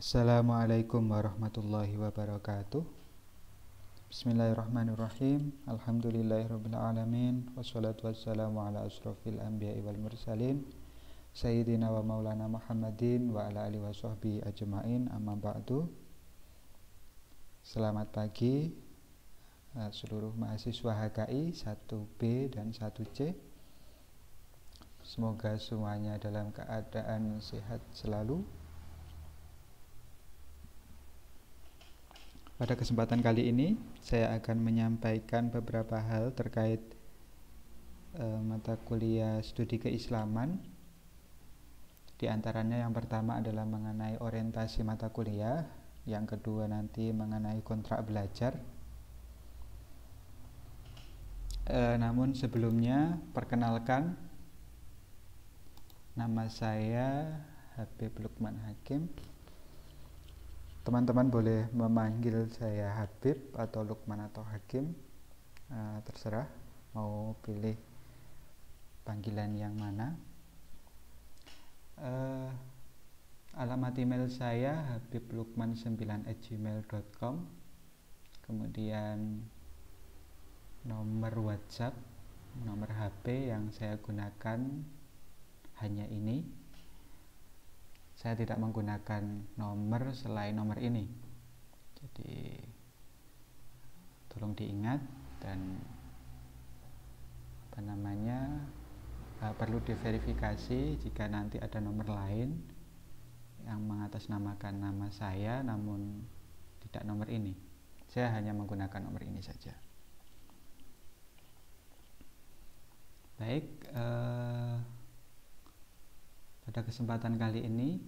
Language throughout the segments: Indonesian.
Assalamualaikum warahmatullahi wabarakatuh. Bismillahirrahmanirrahim. Alhamdulillahirrabbilalamin. Wassalatu wassalamu ala asrofil anbiya'i wal mursalin Sayyidina wa maulana Muhammadin wa ala alihi wa sahbihi ajma'in, amma ba'du. Selamat pagi seluruh mahasiswa HKI 1B dan 1C. Semoga semuanya dalam keadaan sehat selalu. Pada kesempatan kali ini saya akan menyampaikan beberapa hal terkait mata kuliah studi keislaman. Di antaranya yang pertama adalah mengenai orientasi mata kuliah, yang kedua nanti mengenai kontrak belajar. Namun sebelumnya perkenalkan, nama saya Habib Lukman Hakim. Teman-teman boleh memanggil saya Habib atau Lukman atau Hakim, terserah mau pilih panggilan yang mana. Alamat email saya habiblukman9@gmail.com. Kemudian nomor WhatsApp, nomor HP yang saya gunakan hanya ini. Saya tidak menggunakan nomor selain nomor ini. Jadi tolong diingat dan perlu diverifikasi jika nanti ada nomor lain yang mengatasnamakan nama saya namun tidak nomor ini. Saya hanya menggunakan nomor ini saja. Baik, pada kesempatan kali ini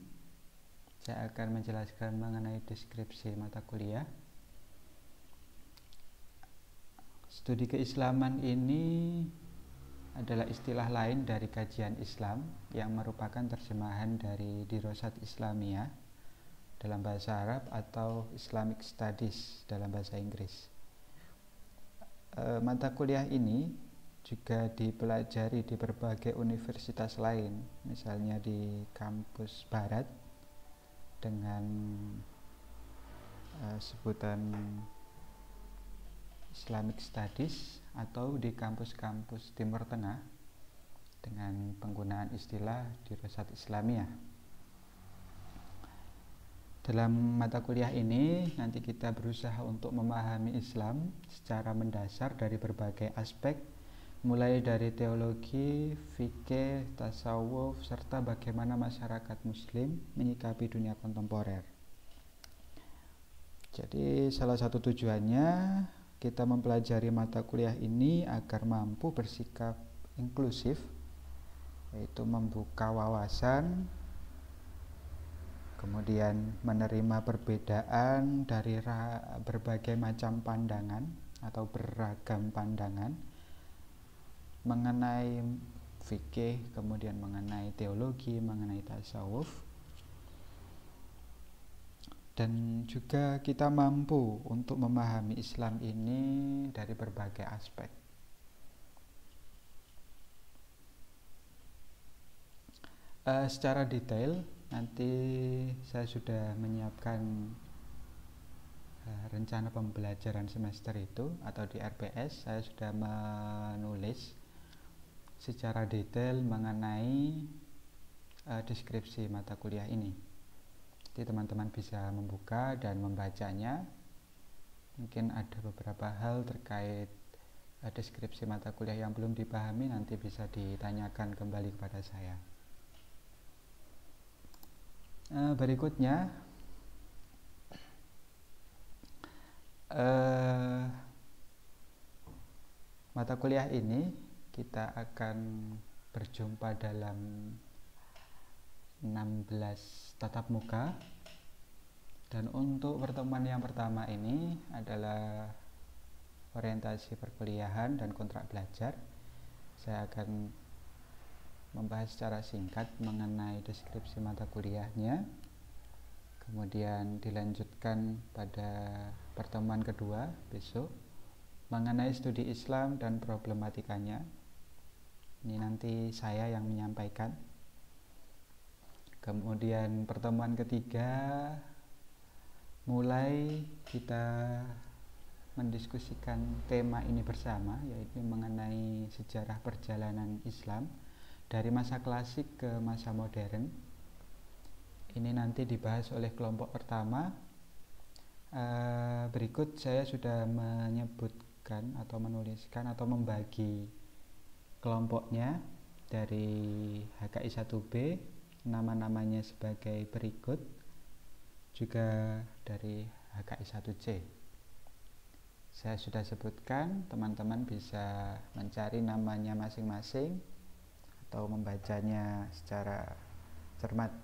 saya akan menjelaskan mengenai deskripsi mata kuliah. Studi keislaman ini adalah istilah lain dari kajian Islam yang merupakan terjemahan dari Dirosat Islamiyah dalam bahasa Arab atau Islamic Studies dalam bahasa Inggris. Mata kuliah ini juga dipelajari di berbagai universitas lain, misalnya di kampus barat dengan sebutan Islamic Studies, atau di kampus-kampus Timur Tengah dengan penggunaan istilah Dirosat Islamiyah. Dalam mata kuliah ini nanti kita berusaha untuk memahami Islam secara mendasar dari berbagai aspek, mulai dari teologi, fikih, tasawuf, serta bagaimana masyarakat muslim menyikapi dunia kontemporer. Jadi salah satu tujuannya kita mempelajari mata kuliah ini agar mampu bersikap inklusif, yaitu membuka wawasan, kemudian menerima perbedaan dari berbagai macam pandangan atau beragam pandangan mengenai fikih, kemudian mengenai teologi, mengenai tasawuf, dan juga kita mampu untuk memahami Islam ini dari berbagai aspek. Secara detail nanti saya sudah menyiapkan rencana pembelajaran semester itu, atau di RPS saya sudah menulis secara detail mengenai deskripsi mata kuliah ini. Jadi teman-teman bisa membuka dan membacanya. Mungkin ada beberapa hal terkait deskripsi mata kuliah yang belum dipahami, nanti bisa ditanyakan kembali kepada saya. Berikutnya mata kuliah ini kita akan berjumpa dalam 16 tatap muka, dan untuk pertemuan yang pertama ini adalah orientasi perkuliahan dan kontrak belajar. Saya akan membahas secara singkat mengenai deskripsi mata kuliahnya, kemudian dilanjutkan pada pertemuan kedua besok mengenai studi Islam dan problematikanya. Ini nanti saya yang menyampaikan. Kemudian pertemuan ketiga mulai kita mendiskusikan tema ini bersama, yaitu mengenai sejarah perjalanan Islam dari masa klasik ke masa modern. Ini nanti dibahas oleh kelompok pertama. Berikut saya sudah menyebutkan atau menuliskan atau membagi kelompoknya dari HKI 1B, nama-namanya sebagai berikut, juga dari HKI 1C. Saya sudah sebutkan, teman-teman bisa mencari namanya masing-masing atau membacanya secara cermat.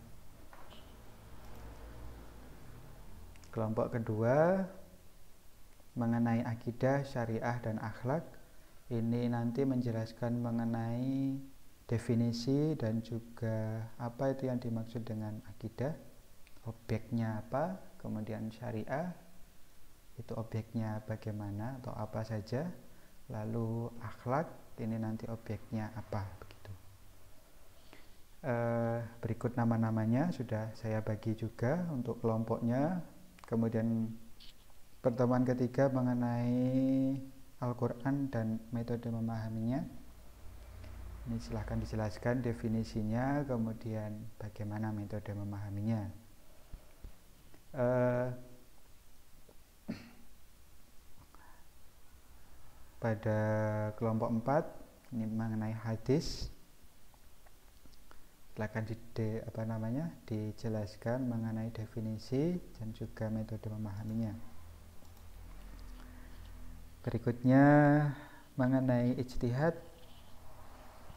Kelompok kedua mengenai akidah, syariah, dan akhlak. Ini nanti menjelaskan mengenai definisi dan juga apa itu yang dimaksud dengan akidah, objeknya apa, kemudian syariah, itu objeknya bagaimana atau apa saja, lalu akhlak ini nanti objeknya apa, begitu. Berikut nama-namanya sudah saya bagi juga untuk kelompoknya. Kemudian pertemuan ketiga mengenai Al-Quran dan metode memahaminya. Ini silahkan dijelaskan definisinya, kemudian bagaimana metode memahaminya. Pada kelompok 4 ini mengenai hadis, silakan dijelaskan mengenai definisi dan juga metode memahaminya. Berikutnya mengenai ijtihad,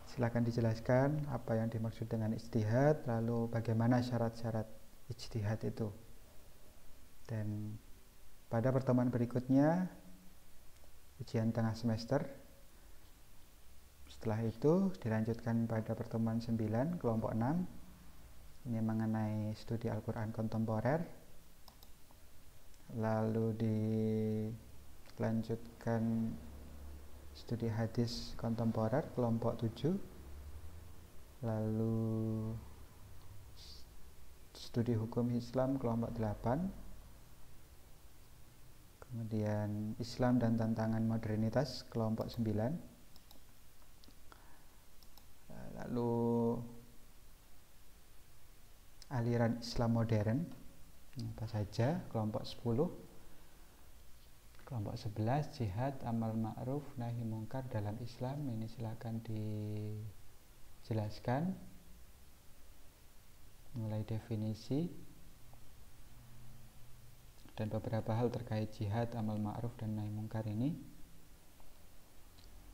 silakan dijelaskan apa yang dimaksud dengan ijtihad, lalu bagaimana syarat-syarat ijtihad itu. Dan pada pertemuan berikutnya ujian tengah semester. Setelah itu dilanjutkan pada pertemuan 9 kelompok 6. Ini mengenai studi Al-Quran kontemporer. Lalu dilanjutkan studi hadis kontemporer kelompok 7. Lalu studi hukum Islam kelompok 8. Kemudian Islam dan tantangan modernitas kelompok 9. Lalu aliran Islam modern apa saja kelompok 10. Kelompok 11 jihad, amal ma'ruf, nahi mungkar dalam Islam. Ini silakan dijelaskan mulai definisi dan beberapa hal terkait jihad, amal ma'ruf, dan nahi mungkar ini.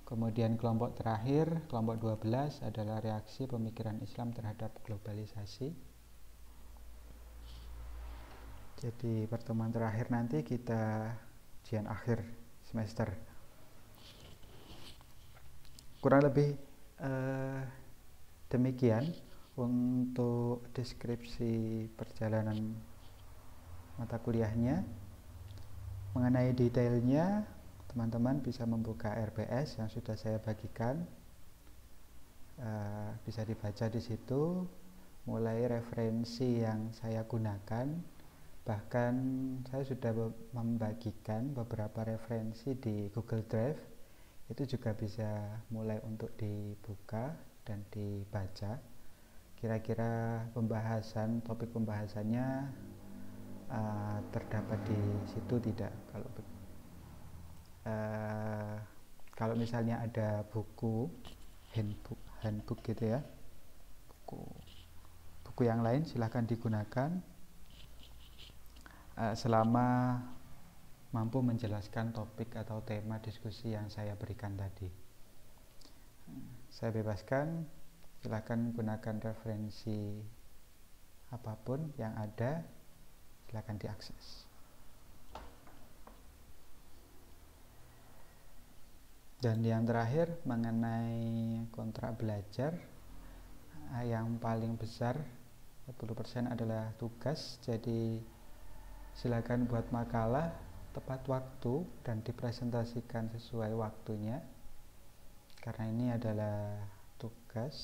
Kemudian kelompok terakhir, kelompok 12 adalah reaksi pemikiran Islam terhadap globalisasi. Jadi pertemuan terakhir nanti kita ujian akhir semester. Kurang lebih demikian untuk deskripsi perjalanan mata kuliahnya. Mengenai detailnya, teman-teman bisa membuka RPS yang sudah saya bagikan, bisa dibaca di situ, mulai referensi yang saya gunakan. Bahkan saya sudah membagikan beberapa referensi di Google Drive, itu juga bisa mulai untuk dibuka dan dibaca. Kira-kira topik pembahasannya terdapat di situ tidak? Kalau misalnya ada buku handbook gitu ya, buku yang lain silahkan digunakan selama mampu menjelaskan topik atau tema diskusi yang saya berikan tadi. Saya bebaskan, silahkan gunakan referensi apapun yang ada, silakan diakses. Dan yang terakhir mengenai kontrak belajar, yang paling besar 40% adalah tugas. Jadi silakan buat makalah tepat waktu dan dipresentasikan sesuai waktunya, karena ini adalah tugas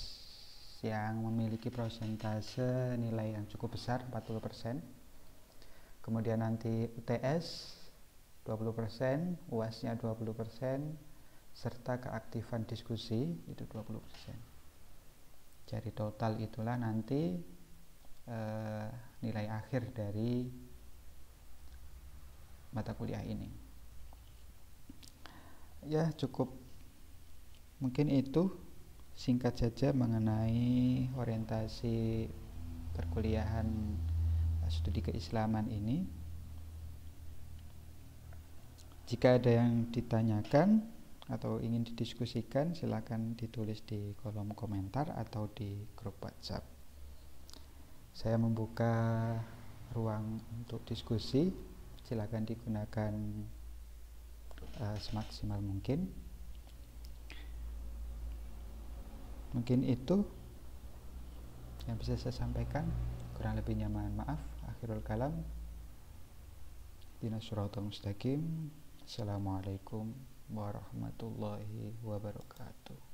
yang memiliki persentase nilai yang cukup besar, 40%. kemudian nanti UTS 20%, UAS-nya 20%, serta keaktifan diskusi itu 20%. Jadi total itulah nanti nilai akhir dari mata kuliah ini. Ya, cukup mungkin itu singkat saja mengenai orientasi perkuliahan studi keislaman ini. Jika ada yang ditanyakan atau ingin didiskusikan, silakan ditulis di kolom komentar atau di grup WhatsApp. Saya membuka ruang untuk diskusi, silakan digunakan semaksimal mungkin. Mungkin itu yang bisa saya sampaikan, kurang lebihnya mohon maaf. Akhirul kalam, Ihdinas-shiratal mustaqim. Assalamualaikum warahmatullahi wabarakatuh.